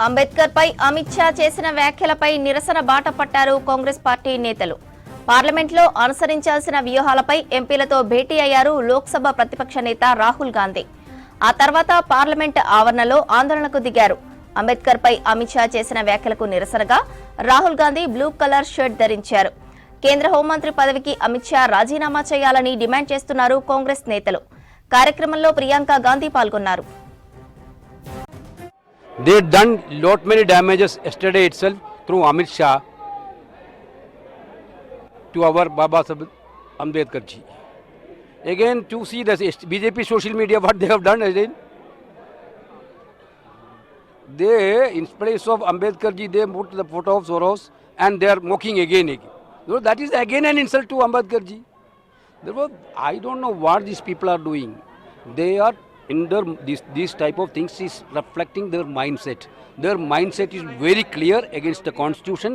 అంబేద్కర్ పై అమిత్ షా చేసిన వ్యాఖ్యలపై నిరసన బాట పట్టారు కాంగ్రెస్ పార్టీ నేతలు. పార్లమెంట్లో అనుసరించాల్సిన వ్యూహాలపై ఎంపీలతో భేటీ అయ్యారు లోక్సభ ప్రతిపక్ష నేత రాహుల్ గాంధీ. ఆ తర్వాత పార్లమెంట్ ఆవరణలో ఆందోళనకు దిగారు. అంబేద్కర్ పై అమిత్ షా చేసిన వ్యాఖ్యలకు నిరసనగా Rahul Gandhi blue colour shirt ధరించారు. కేంద్ర హోంమంత్రి పదవికి అమిత్ షా రాజీనామా చేయాలని డిమాండ్ చేస్తున్నారు కాంగ్రెస్ నేతలు. కార్యక్రమంలో ప్రియాంక గాంధీ పాల్గొన్నారు. They done lot many damages yesterday itself through Amit Shah to our Baba Saheb Ambedkar ji. Again to see the BJP social media what they have done again. They in place of Ambedkar ji they put the photo of Soros and they are mocking again. So that is again an insult to Ambedkar ji. Therefore I don't know what these people are doing. They are in their these type of things is reflecting their mindset. Their mindset is very clear against the constitution,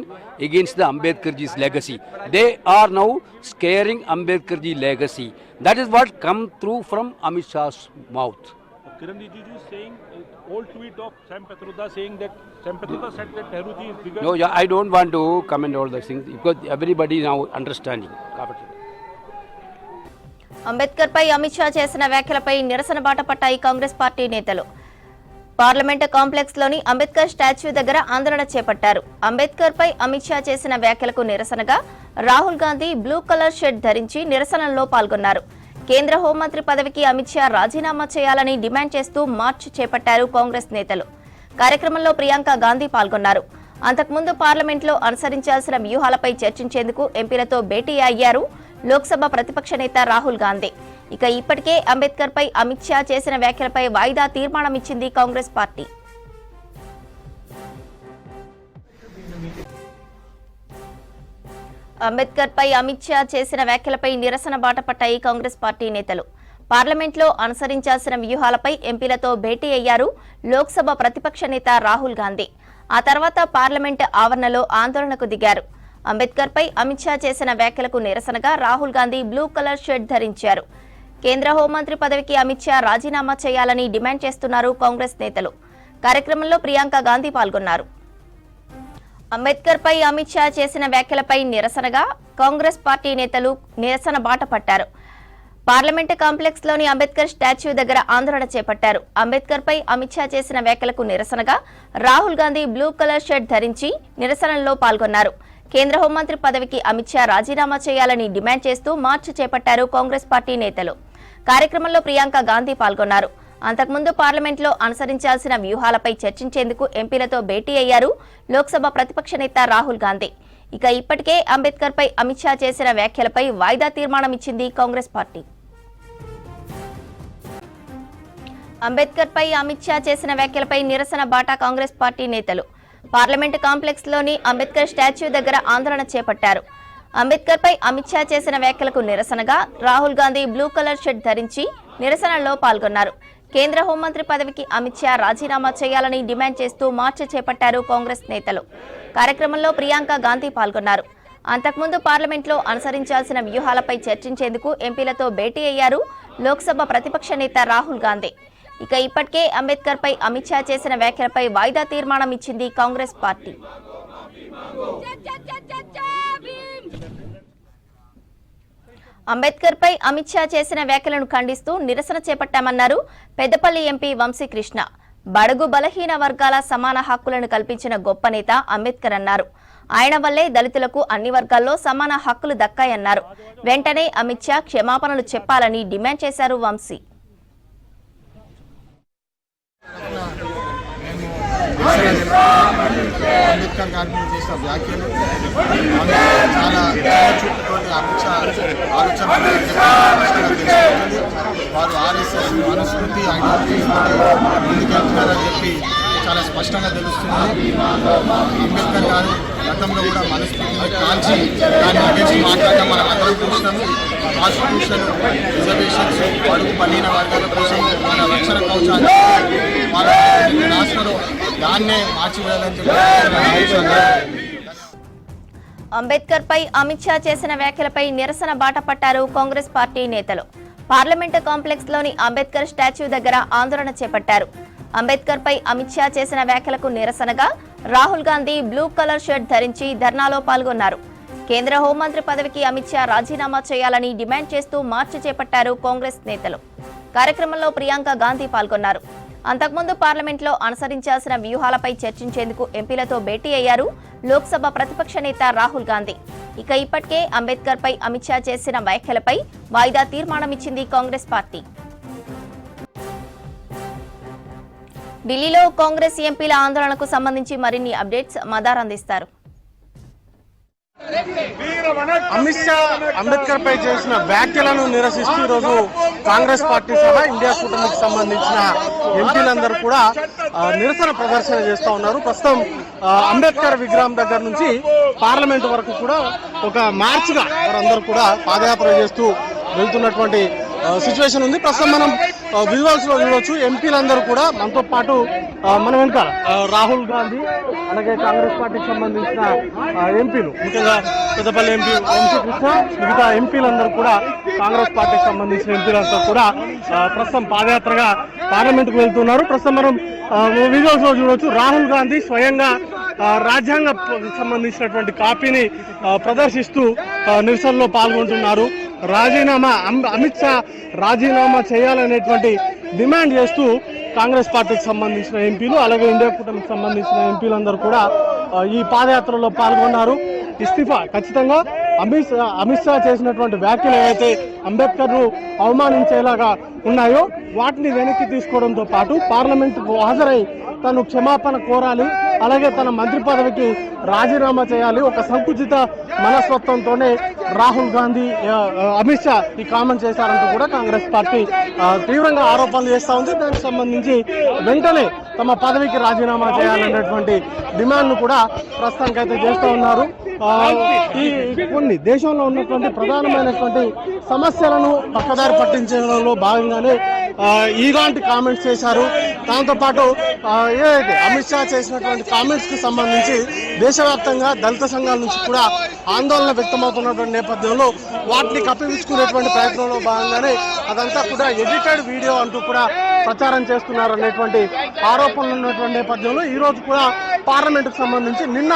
against the Ambedkar ji's legacy. They are now scaring Ambedkar ji legacy. That is what come through from Amit Shah's mouth. Kiran Rijiju is saying old tweet of Sam Petroda saying that Sam Petroda said that Nehru ji is bigger. No, yeah, I don't want to comment all those things because everybody is now understanding. Ambedkar పై అమిత్ షా చేసిన వ్యాఖ్యలపై నిరసన బాట పట్టాయి Congress party నేతలు. Parliament complex లోని Ambedkar statue దగ్గర ఆందోళన చేపట్టారు. అంబేద్కర్ పై అమిత్ షా చేసిన వ్యాఖ్యలకు నిరసనగా Rahul Gandhi blue colour shirt ధరించి నిరసనలో పాల్గొన్నారు. కేంద్ర హోంమంత్రి పదవికి అమిత్ షా రాజీనామా చేయాలని డిమాండ్ చేస్తూ మార్చ్ చేపట్టారు కాంగ్రెస్ నేతలు. కార్యక్రమంలో ప్రియాంక గాంధీ పాల్గొన్నారు. అంతకుముందు పార్లమెంట్లో అనుసరించాల్సిన వ్యూహాలపై చర్చించేందుకు ఎంపీలతో భేటీ అయ్యారు లోక్సభ ప్రతిపక్ష నేత రాహుల్ గాంధీ. ఇక ఇప్పటికే అంబేద్కర్ పై అమిత్ షా చేసిన వ్యాఖ్యలపై వాయిదా తీర్మానం ఇచ్చింది కాంగ్రెస్ పార్టీ. అంబేద్కర్ పై అమిత్ షా చేసిన వ్యాఖ్యలపై నిరసన బాట పట్టాయి కాంగ్రెస్ పార్టీ నేతలు. పార్లమెంట్లో అనుసరించాల్సిన వ్యూహాలపై ఎంపీలతో భేటీ అయ్యారు లోక్సభ ప్రతిపక్ష నేత రాహుల్ గాంధీ. ఆ తర్వాత పార్లమెంట్ ఆవరణలో ఆందోళనకు దిగారు. అంబేద్కర్ పై అమిత్ షా చేసిన వ్యాఖ్యలకు నిరసనగా Rahul Gandhi blue colour shirt ధరించారు. కేంద్ర హోంమంత్రి పదవికి అమిత్ షా రాజీనామా చేయాలని డిమాండ్ చేస్తున్నారు కాంగ్రెస్ నేతలు. కార్యక్రమంలో ప్రియాంక గాంధీ పాల్గొన్నారు. అంబేద్కర్ పై అమిత్ షా చేసిన వ్యాఖ్యలపై నిరసనగా కాంగ్రెస్ పార్టీ నేతలు నిరసన బాట పట్టారు. పార్లమెంట్ కాంప్లెక్స్ లోని అంబేద్కర్ స్టాచ్యూ దగ్గర ఆందోళన చేపట్టారు. అంబేద్కర్ పై అమిత్ షా చేసిన వ్యాఖ్యలకు నిరసనగా Rahul Gandhi blue colour shirt ధరించి నిరసనలో పాల్గొన్నారు. కేంద్ర హోంమంత్రి పదవికి అమిత్ షా రాజీనామా చేయాలని డిమాండ్ చేస్తూ మార్చ్ చేపట్టారు కాంగ్రెస్ పార్టీ నేతలు. కార్యక్రమంలో ప్రియాంక గాంధీ పాల్గొన్నారు. అంతకుముందు పార్లమెంట్లో అనుసరించాల్సిన వ్యూహాలపై చర్చించేందుకు ఎంపీలతో భేటీ అయ్యారు లోక్సభ ప్రతిపక్ష నేత రాహుల్ గాంధీ. ఇక ఇప్పటికే అంబేద్కర్ పై అమిత్ షా చేసిన వ్యాఖ్యలపై వాయిదా తీర్మానం ఇచ్చింది కాంగ్రెస్ పార్టీ. అంబేద్కర్ పై అమిత్ షా చేసిన వ్యాఖ్యలపై నిరసన బాట కాంగ్రెస్ పార్టీ నేతలు పార్లమెంట్ కాంప్లెక్స్ లోని అంబేద్కర్ స్టాచ్యూ దగ్గర ఆందోళన చేపట్టారు. అంబేద్కర్ పై అమిత్ షా చేసిన వ్యాఖ్యలకు నిరసనగా Rahul Gandhi blue colour shirt ధరించి నిరసనలో పాల్గొన్నారు. కేంద్ర హోంమంత్రి పదవికి అమిత్ షా రాజీనామా చేయాలని డిమాండ్ చేస్తూ మార్చ్ చేపట్టారు కాంగ్రెస్ నేతలు. కార్యక్రమంలో ప్రియాంక గాంధీ పాల్గొన్నారు. అంతకుముందు పార్లమెంట్లో అనుసరించాల్సిన వ్యూహాలపై చర్చించేందుకు ఎంపీలతో భేటీ అయ్యారు లోక్సభ ప్రతిపక్ష నేత రాహుల్ గాంధీ. ఇక ఇప్పటికే అంబేద్కర్ పై అమిత్ షా చేసిన వ్యాఖ్యలపై వాయిదా తీర్మానం ఇచ్చింది కాంగ్రెస్ పార్టీ. అంబేద్కర్ పై అమిత్ షా చేసిన వ్యాఖ్యలను ఖండిస్తూ నిరసన చేపట్టామన్నారు పెద్దపల్లి ఎంపీ వంశీకృష్ణ. బడుగు బలహీన వర్గాల సమాన హక్కులను కల్పించిన గొప్ప నేత అంబేద్కర్ అన్నారు. ఆయన వల్లే దళితులకు అన్ని వర్గాల్లో సమాన హక్కులు దక్కాయన్నారు. వెంటనే అమిత్ షా క్షమాపణలు చెప్పాలని డిమాండ్ చేశారు వంశీ. అంబేద్కర్ గారి మీద చేసిన వ్యాఖ్యలు చాలా చూపుతోటి అమిత్ షా ఆలోచన వారు ఆర్ఎస్ఎస్ అనుస్మృతి ముందుకెళ్తున్నారని చెప్పి చాలా స్పష్టంగా తెలుస్తుంది. అంబేద్కర్ గారు గతంలో కూడా మనస్ఫూర్తిని కాల్చి దాన్ని అగేన్స్ట్ మాట్లాడడం మనం అందరం చూసినాము. కాన్స్టిట్యూషన్ రిజర్వేషన్స్ అడుగు పడిన వర్గాల కోసం మన రక్షణ కవచాలు వాళ్ళ రాష్ట్రంలో దాన్నే మార్చివేయాలని చెప్పి అంబేద్కర్ పై అమిత్ షా చేసిన వ్యాఖ్యలపై నిరసన బాట పట్టారు కాంగ్రెస్ పార్టీ నేతలు. పార్లమెంటు కాంప్లెక్స్ లోని అంబేద్కర్ స్టాచ్యూ దగ్గర ఆందోళన చేపట్టారు. అంబేద్కర్ పై అమిత్ షా చేసిన వ్యాఖ్యలకు నిరసనగా Rahul Gandhi blue colour shirt ధరించి ధర్నాలో పాల్గొన్నారు. కేంద్ర హోంమంత్రి పదవికి అమిత్ షా రాజీనామా చేయాలని డిమాండ్ చేస్తూ మార్చి చేపట్టారు కాంగ్రెస్ నేతలు. కార్యక్రమంలో ప్రియాంక గాంధీ పాల్గొన్నారు. అంతకుముందు పార్లమెంట్లో అనుసరించాల్సిన వ్యూహాలపై చర్చించేందుకు ఎంపీలతో భేటీ అయ్యారు లోక్సభ ప్రతిపక్ష నేత రాహుల్ గాంధీ. ఇక ఇప్పటికే అంబేద్కర్ పై అమిత్ షా చేసిన వ్యాఖ్యలపై వాయిదా తీర్మానం ఇచ్చింది కాంగ్రెస్ పార్టీ. ఢిల్లీలో కాంగ్రెస్ ఎంపీల ఆందోళనకు సంబంధించి మరిన్ని అప్డేట్స్ మదార్ అందిస్తారు. అమిత్ షా అంబేద్కర్ పై చేసిన వ్యాఖ్యలను నిరసిస్తూ ఈరోజు కాంగ్రెస్ పార్టీ సహా ఇండియా కూటమికి సంబంధించిన ఎంపీలందరూ కూడా నిరసన ప్రదర్శన చేస్తూ ఉన్నారు. ప్రస్తుతం అంబేద్కర్ విగ్రహం దగ్గర నుంచి పార్లమెంట్ వరకు కూడా ఒక మార్చ్గా వారందరూ కూడా పాదయాత్ర చేస్తూ వెళ్తున్నటువంటి సిచ్యువేషన్ ఉంది. ప్రస్తుతం మనం విజువల్స్ లో చూడవచ్చు. ఎంపీలందరూ కూడా మనతో పాటు మన వెనుక రాహుల్ గాంధీ, అలాగే కాంగ్రెస్ పార్టీకి సంబంధించిన ఎంపీలు, ముఖ్యంగా పెద్దపల్లి ఎంపీ వంశీకృష్ణ, మిగతా ఎంపీలందరూ కూడా కాంగ్రెస్ పార్టీకి సంబంధించిన ఎంపీలంతా కూడా ప్రస్తుతం పాదయాత్రగా పార్లమెంట్ కు వెళ్తున్నారు. ప్రస్తుతం మనం విజువల్స్ లో చూడవచ్చు. రాహుల్ గాంధీ స్వయంగా రాజ్యాంగ సంబంధించినటువంటి కాపీని ప్రదర్శిస్తూ నిరసనలో పాల్గొంటున్నారు. రాజీనామా అమిత్ షా రాజీనామా చేయాలనేటువంటి డిమాండ్ చేస్తూ కాంగ్రెస్ పార్టీకి సంబంధించిన ఎంపీలు, అలాగే ఇండియా కూటమికి సంబంధించిన ఎంపీలందరూ కూడా ఈ పాదయాత్రలో పాల్గొన్నారు. ఇస్తిఫా ఖచ్చితంగా అమిత్ షా చేసినటువంటి వ్యాఖ్యలు ఏవైతే అంబేద్కర్ ను అవమానించేలాగా ఉన్నాయో వాటిని వెనక్కి తీసుకోవడంతో పాటు పార్లమెంటుకు హాజరై తను క్షమాపణ కోరాలి, అలాగే తన మంత్రి పదవికి రాజీనామా చేయాలి. ఒక సంకుచిత మనస్తత్వంతోనే రాహుల్ గాంధీ అమిత్ షా ఈ కామెంట్ చేశారంటూ కూడా కాంగ్రెస్ పార్టీ తీవ్రంగా ఆరోపణలు చేస్తూ ఉంది. దానికి సంబంధించి వెంటనే తమ పదవికి రాజీనామా చేయాలనేటువంటి డిమాండ్ను కూడా ప్రస్తుతానికైతే చేస్తూ ఉన్నారు. ఈ కొన్ని దేశంలో ఉన్నటువంటి ప్రధానమైనటువంటి సమస్యలను పక్కదారి పట్టించడంలో భాగంగానే ఇలాంటి కామెంట్స్ చేశారు. దాంతోపాటు ఏదైతే అమిత్ షా చేసినటువంటి కామెంట్స్ కి సంబంధించి దేశవ్యాప్తంగా దళిత సంఘాల నుంచి కూడా ఆందోళన వ్యక్తమవుతున్నటువంటి నేపథ్యంలో వాటిని కప్పిపుచ్చుకునేటువంటి ప్రయత్నంలో భాగంగానే అదంతా కూడా ఎడిటెడ్ వీడియో అంటూ కూడా ప్రచారం చేస్తున్నారు అనేటువంటి ఆరోపణలు ఉన్నటువంటి నేపథ్యంలో ఈ రోజు కూడా పార్లమెంటుకు సంబంధించి నిన్న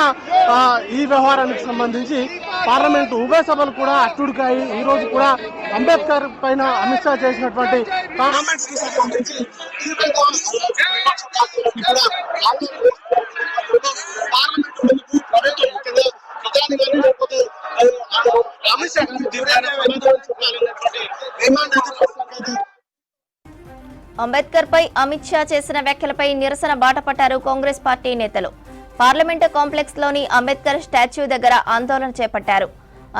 ఈ వ్యవహారానికి సంబంధించి పార్లమెంటు ఉభయ సభలు కూడా అట్టుడికాయి. ఈ రోజు కూడా అంబేద్కర్ పైన అమిత్ షా చేసినటువంటి కామెంట్స్ కి సంబంధించి అంబేద్కర్ పై అమిత్ షా చేసిన వ్యాఖ్యలపై నిరసన బాటపట్టారు కాంగ్రెస్ పార్టీ నేతలు. పార్లమెంటు కాంప్లెక్స్ లోని అంబేద్కర్ స్టాచ్యూ దగ్గర ఆందోళన చేపట్టారు.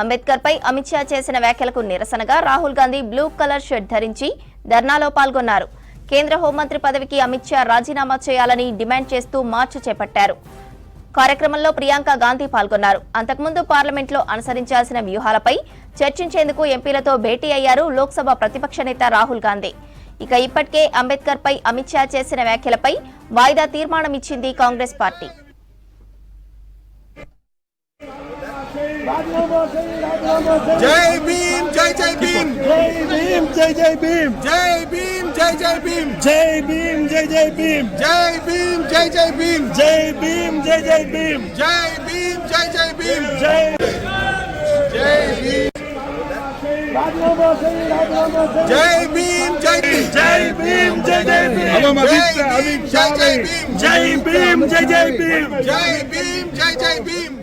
అంబేద్కర్ పై అమిత్ షా చేసిన వ్యాఖ్యలకు నిరసనగా Rahul Gandhi blue colour shirt ధరించి ధర్నాలో పాల్గొన్నారు. కేంద్ర హోంమంత్రి పదవికి అమిత్ షా రాజీనామా చేయాలని డిమాండ్ చేస్తూ మార్చ్ చేపట్టారు. కార్యక్రమంలో ప్రియాంక గాంధీ పాల్గొన్నారు. అంతకుముందు పార్లమెంట్లో అనుసరించాల్సిన వ్యూహాలపై చర్చించేందుకు ఎంపీలతో భేటీ అయ్యారు లోక్సభ ప్రతిపక్ష నేత రాహుల్ గాంధీ. ఇక ఇప్పటికే అంబేద్కర్ పై అమిత్ షా చేసిన వ్యాఖ్యలపై వాయిదా తీర్మానం ఇచ్చింది కాంగ్రెస్ పార్టీ. జై భీమ్, జై జై భీమ్, జై భీమ్, జై జై భీమ్, జై భీమ్, జై జై భీమ్, జై భీమ్, జై జై భీమ్, జై భీమ్, జై జై భీమ్, జై భీమ్, జై జై భీమ్, జై భీమ్, జై జై భీమ్, జై జై భీమ్, జై భీమ్, జై జై భీమ్, జై జై భీమ్, జై జై భీమ్, జై భీమ్, జై జై భీమ్, జై భీమ్, జై జై భీమ్.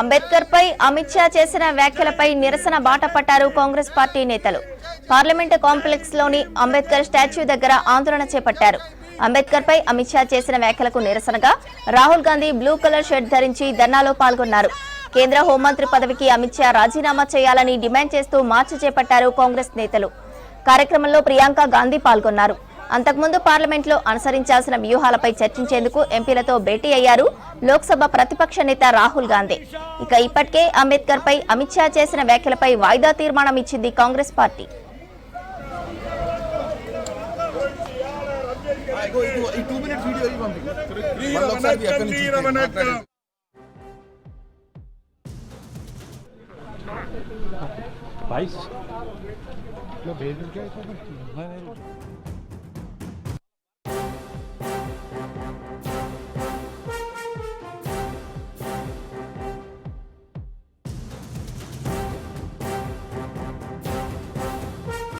అంబేద్కర్ పై అమిత్ షా చేసిన వ్యాఖ్యలపై నిరసన బాటపట్టారు కాంగ్రెస్ పార్టీ నేతలు. పార్లమెంటు కాంప్లెక్స్ లోని అంబేద్కర్ స్టాచ్యూ దగ్గర ఆందోళన చేపట్టారు. అంబేద్కర్ పై అమిత్ షా చేసిన వ్యాఖ్యలకు నిరసనగా Rahul Gandhi blue colour shirt ధరించి ధర్నాలో పాల్గొన్నారు. కేంద్ర హోంమంత్రి పదవికి అమిత్ షా రాజీనామా చేయాలని డిమాండ్ చేస్తూ మార్చి చేపట్టారు కాంగ్రెస్ నేతలు. కార్యక్రమంలో ప్రియాంక గాంధీ పాల్గొన్నారు. అంతకుముందు పార్లమెంట్లో అనుసరించాల్సిన వ్యూహాలపై చర్చించేందుకు ఎంపీలతో భేటీ అయ్యారు లోక్సభ ప్రతిపక్ష నేత రాహుల్ గాంధీ. ఇక ఇప్పటికే అంబేద్కర్ పై అమిత్ షా చేసిన వ్యాఖ్యలపై వాయిదా తీర్మానం ఇచ్చింది కాంగ్రెస్ పార్టీ. भाई